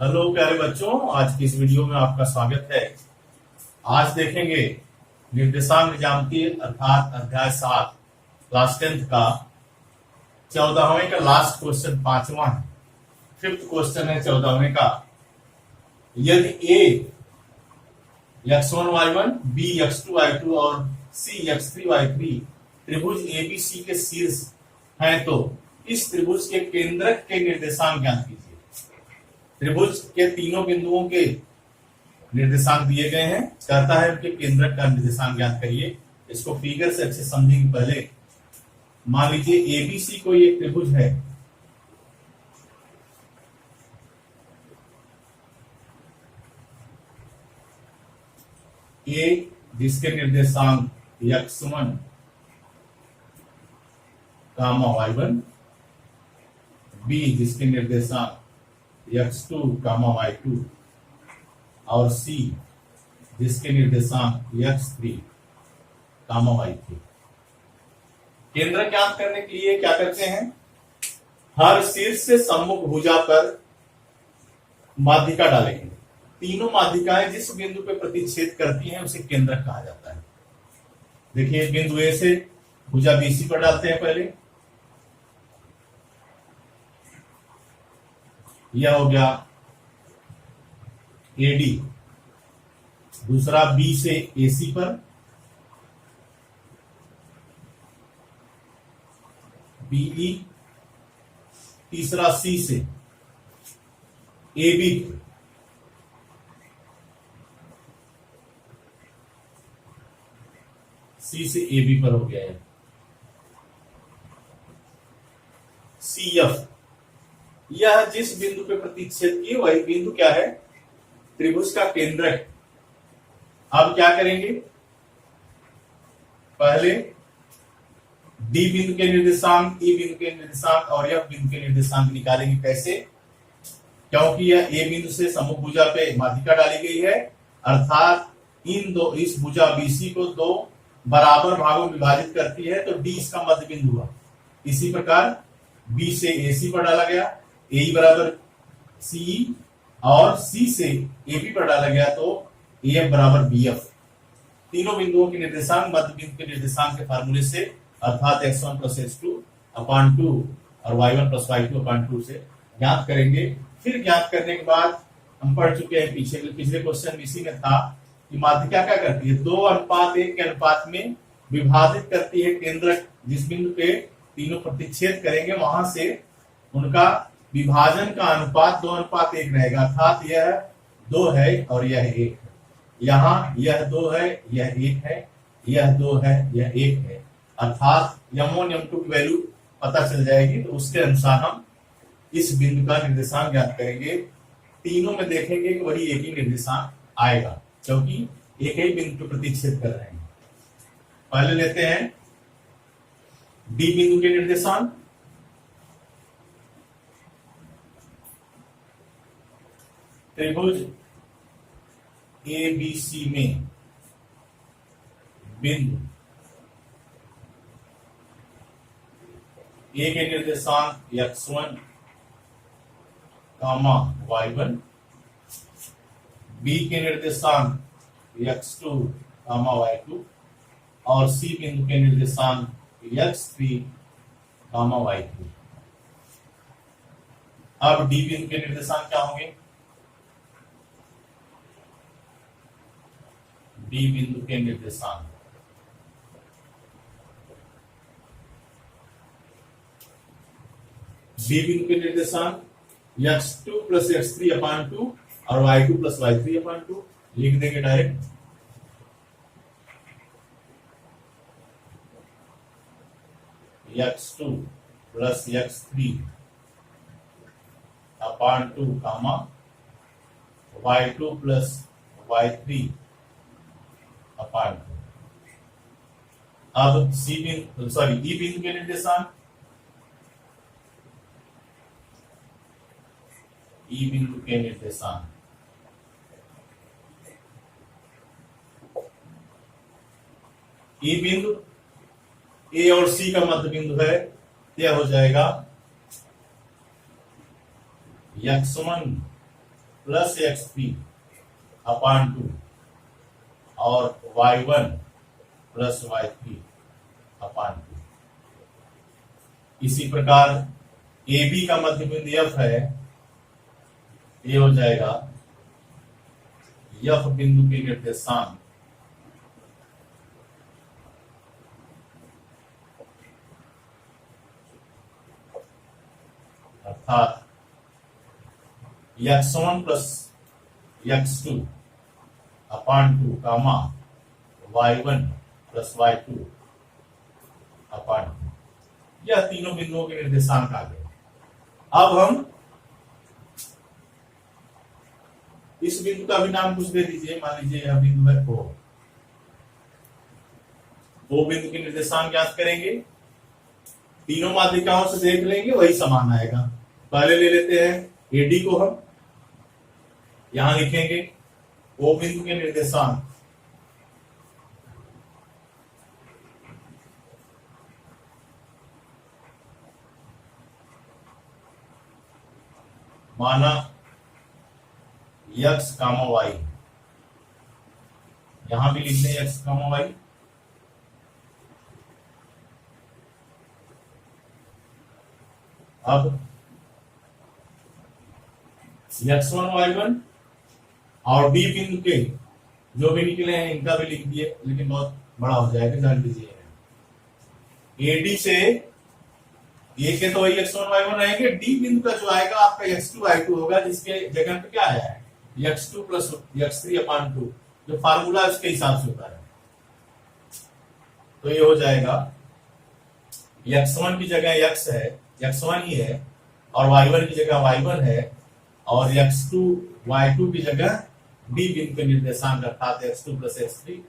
Hello प्यारे बच्चों, आज की इस वीडियो में आपका स्वागत है। आज देखेंगे निर्देशांक ज्यामिति अर्थात अध्याय 7 क्लास 10 का 14वें का लास्ट क्वेश्चन, पांचवा है, फिफ्थ क्वेश्चन है 14वें का। यदि ए x1y1, b x2y2 और c x3y3 त्रिभुज एबीसी के शीर्ष हैं तो इस त्रिभुज के केंद्रक के निर्देशांक ज्ञात कीजिए। त्रिभुज के तीनों बिंदुओं के निर्देशांक दिए गए हैं, कहता है उनके केंद्रक का निर्देशांक ज्ञात करिए। इसको फिगर से अच्छे समझेंगे। पहले मान लीजिए एबीसी कोई एक त्रिभुज है, ए जिसके निर्देशांक x1, y1, बी जिसके निर्देशांक x2, y2 और c जिसके निर्देशांक x3, y3। केंद्र ज्ञात करने के लिए क्या करते हैं? हर शीर्ष से सम्मुख भुजा पर माध्यिका डालेंगे। तीनों माध्यिकाएं जिस बिंदु पे प्रतिच्छेद करती हैं उसे केंद्रक कहा जाता है। देखिए, बिंदु ए से भुजा बीसी पर डालते हैं। पहले यह हो गया एडी, दूसरा बी से एसी पर, बीई, तीसरा सी से एबी पर, सी से एबी पर हो गया है। सी एफ, यह जिस बिंदु पे प्रतिच्छेद किए वही बिंदु क्या है? त्रिभुज का केंद्रक। अब क्या करेंगे? पहले डी बिंदु के निर्देशांक, ई बिंदु के निर्देशांक और एफ बिंदु के निर्देशांक निकालेंगे। कैसे? क्योंकि यह ए बिंदु से सम्मुख भुजा पे माध्यिका डाली गई है, अर्थात इस भुजा बीसी को दो बराबर भागों में विभाजित करती है, तो डी इसका मध्य बिंदु हुआ। इसी प्रकार बी से एसी पर डाला गया, ए बराबर सी, और सी से एबी पर डाला गया तो एफ बराबर बी एफ। तीनों बिंदुओं के निर्देशांक मध्य बिंदु के निर्देशांक के फार्मूले से, अर्थात x1 प्लस x2 अपॉन 2 और y1 प्लस y2 अपॉन 2 से ज्ञात करेंगे। फिर ज्ञात करने के बाद हम पढ़ चुके हैं, पिछले क्वेश्चन में इसी में था कि माध्यिका क्या करती है? 2:1 के अनुपात में विभाजित करती है केंद्रक। जिस बिंदु पे तीनों प्रतिच्छेद करेंगे वहां से उनका विभाजन का अनुपात 2:1 रहेगा, अर्थात यह 2 है और यह 1 है। यहाँ यह 2 है, यह 1 है, यह 2 है, यह 1 है, अर्थात m1 m2 की वैल्यू पता चल जाएगी। तो उसके अनुसार हम इस बिंदु का निर्देशांक ज्ञात करेंगे। तीनों में देखेंगे कि वही एक ही निर्देशांक आएगा, क्योंकि एक ही बिंदु पर प्रतिच्छेद कर रहे हैं। पहले लेते हैं डी बिंदु के निर्देशांक। त्रिभुज एबीसी में बिंदु ए के निर्देशांक x1, y1, बी के निर्देशांक x2, y2 और सी बिंदु के निर्देशांक x3, y3। अब डी बिंदु के निर्देशांक क्या होंगे? डी बिंदु के निर्देशांक x2 प्लस x3 अपॉन 2 और y2 प्लस y3 अपॉन 2 लिख देंगे direct. x2 plus x3 upon 2 y2 plus y3 upon 2। अब ई बिंदु के निर्देशांक, ई बिंदु के निर्देशांक ई बिंदु ए और सी का मध्य बिंदु है, यह हो जाएगा x1 प्लस x3 अपान 2 और y1 प्लस y3 अपान 2। इसी प्रकार AB का मध्य बिंदु F है, ये हो जाएगा F बिंदु के निर्देशांक अर्थात x1 प्लस x2 अपान 2 कामा y1 प्लस y2 अपान 2। यह तीनों बिंदुओं के निर्देशांक आ गए। अब हम इस बिंदु का भी नाम कुछ दे दीजिए। मान लीजिए यह बिंदु है O। O बिंदु के निर्देशांक ज्ञात करेंगे, तीनों माध्यिकाओं से देख लेंगे, वही समान आएगा। पहले ले लेते हैं AD को, हम यहां लिखेंगे O बिंदु के निर्देशांक माना x, y, यहां भी लिख दें x, y। अब x1 y1 और D बिंदु के जो भी निकले हैं इनका भी लिख दिए, लेकिन बहुत बड़ा हो जाएगा, जान लीजिए। AD से A के तो वही x1 y1 रहेंगे, D बिंदु का जो आएगा आपका x2 y2 होगा, जिसके जगह पे क्या आया है x2 प्लस x3 अपान 2, जो फार्मूला उसके हिसाब से होता है। तो ये हो जाएगा x1 की जगह x है, x1 ही है, और y1 की जगह y1 है, और x2 y2 की जगह D बिंदु के निर्देशांक अर्थात x2 प्लस x3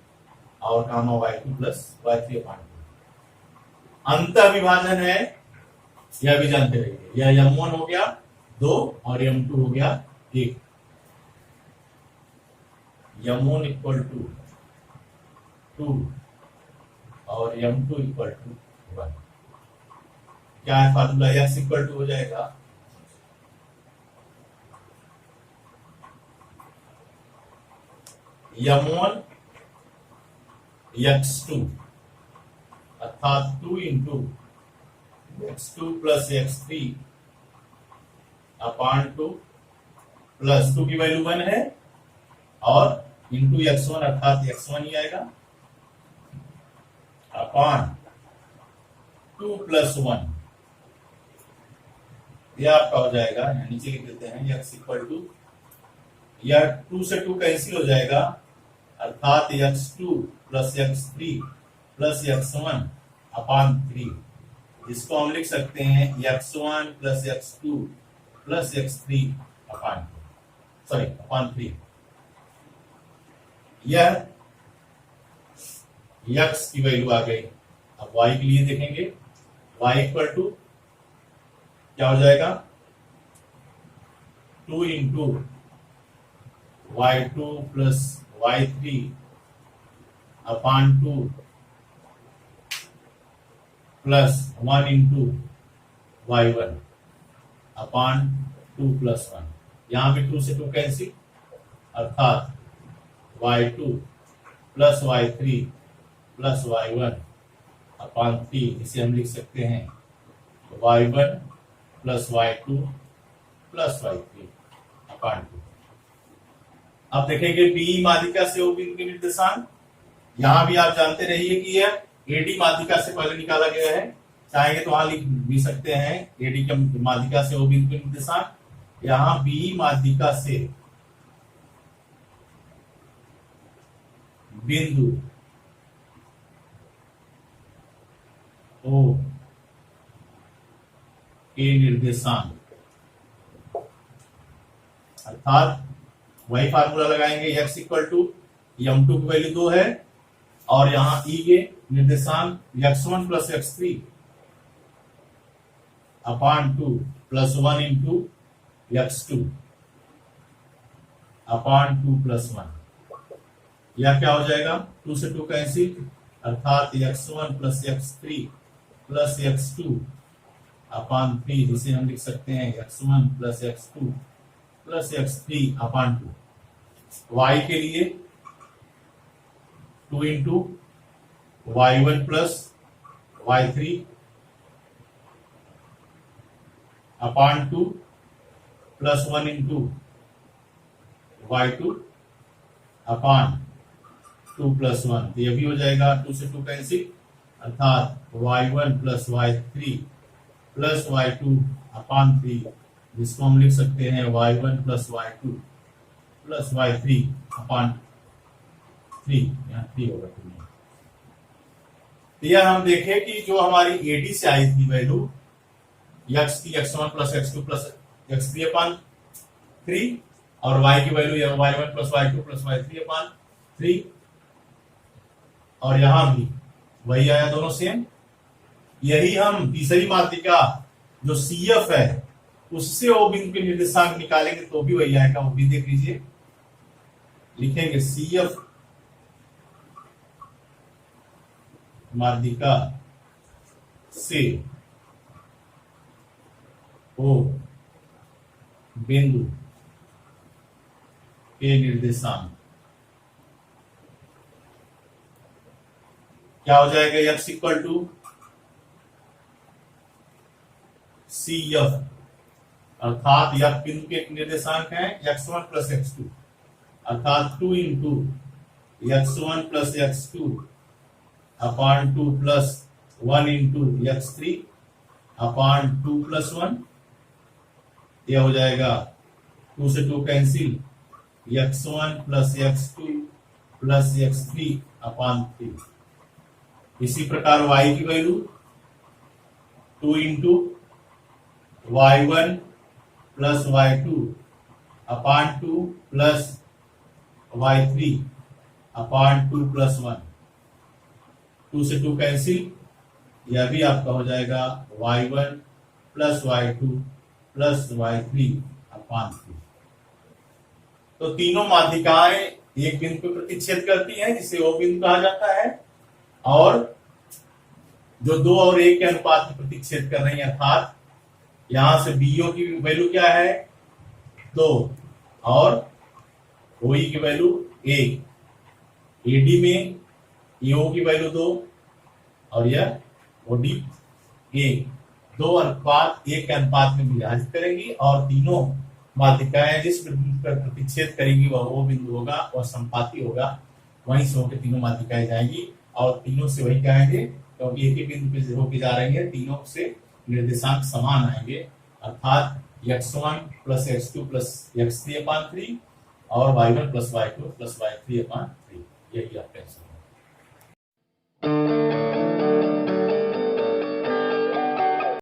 और कामा y2 प्लस y3 अपान 2। अंतर विभाजन है, यह भी जानते रहिए। यह m1 हो गया 2 और m2 हो गया 1। m1 इक्वल टू 2 और m2 इक्वल टू 1। क्या है फार्मूला? x इक्वल टू हो जाएगा m1 x2 अर्थात 2 इंटू x2 प्लस x3 अपान 2 प्लस 2 की वैल्यू 1 है और इंटू x1 अर्थात x1 ही आएगा अपान 2 प्लस 1। यह आपका हो जाएगा, नीचे लिख देते हैं x इक्वल टू, यह 2 से 2 कैंसिल हो जाएगा अर्थात x2 plus x3 plus x1 अपान 3, जिसको हम लिख सकते हैं x1 plus x2 plus x3 अपान 3। यह x की वैल्यू आ गई। अब y के लिए देखेंगे, y इक्वल टू क्या हो जाएगा 2 इंटू y2 प्लस y3 अपान 2 प्लस 1 इंटू y1 अपान 2 प्लस 1। यहां भी 2 से 2 कैंसिल अर्थात y2 plus y3 plus y1 अपान 3, इसे हम लिख सकते हैं y1 plus y2 plus y3 अपान 2। अब देखेंगे बी माध्यिका से ओ बिंदु के निर्देशांक। यहां भी आप जानते रहिए कि यह एडी माध्यिका से पहले निकाला गया है, चाहेंगे तो वहां लिख भी सकते हैं एडी के माध्यिका से ओ बिंदु के निर्देशांक। यहां बी माध्यिका से बिंदु ओ के निर्देशांक अर्थात वही फार्मूला लगाएंगे, x इक्वल टू m2 की वैल्यू 2 है और यहां ई के निर्देशांक x1 प्लस x3 अपान 2 प्लस 1 इंटू x2 अपान 2 प्लस 1। यह क्या हो जाएगा 2 से 2 कैंसिल अर्थात x1 plus x3 plus x2 अपान 3, जिसे हम लिख सकते हैं x1 plus x2 plus x3/2। y के लिए 2 into y1 plus y3/2 plus 1 into y2/2 plus 1। तो ये भी हो जाएगा 2 से 2 कैंसिल, अर्थात y1 plus y3 plus y2/3, जिसको हम लिख सकते हैं y1 plus y2 plus y3/3। यहाँ 3 होगा। तो यह हम देखें कि जो हमारी AD से आई थी वैल्यू x की x1 plus x2 plus x3/3 और y की value y1 plus y2 plus y3/3, और यहां भी वही आया, दोनों सेम। यही हम तीसरी मात्रिका जो CF है उससे O बिंदु के निर्देशांक निकालेंगे तो भी वही आएगा। वो भी देख लीजिए, लिखेंगे CF माध्यिका से O बिंदु के निर्देशांक क्या हो जाएगा, x इक्वल टू CF, अर्थात यह बिंदु के निर्देशांक है x1 प्लस x2, अर्थात 2 into x1 plus x2/2 plus 1 into x3/2 plus 1। यह हो जाएगा 2 से 2 cancel, x1 plus x2 plus x3/3। इसी प्रकार y की value 2 into y1 plus y2/2 plus y3/2 plus 1। 2 से 2 कैंसिल, यह भी आपका हो जाएगा y1 plus y2 plus y3/3। तो तीनों माध्यिकाएं एक बिंदु पर प्रतिच्छेद करती हैं जिसे O बिंदु कहा जाता है, और जो 2 और 1 के अनुपात में प्रतिच्छेद कर रही है, अर्थात यहां से BO की वैल्यू क्या है 2 और OE की वैल्यू 1, AD में AO की वैल्यू 2 और यह OD 1, 2:1 के अनुपात में विभाजित करेंगी, और तीनों माध्यिकाएं जिस बिंदु पर प्रतिच्छेद करेंगी वह O बिंदु होगा, वह संपाती होगा, वहीं से होकर तीनों माध्यिकाएं जाएंगी, और तीनों से वही कहेंगे क्योंकि एक ही बिंदु पे होकर जा रही है, तीनों से निर्देशांक समान आएंगे, अर्थात x1 plus x2 plus x3/3 और y1 plus y2 plus y3/3। यही आपका आंसर है।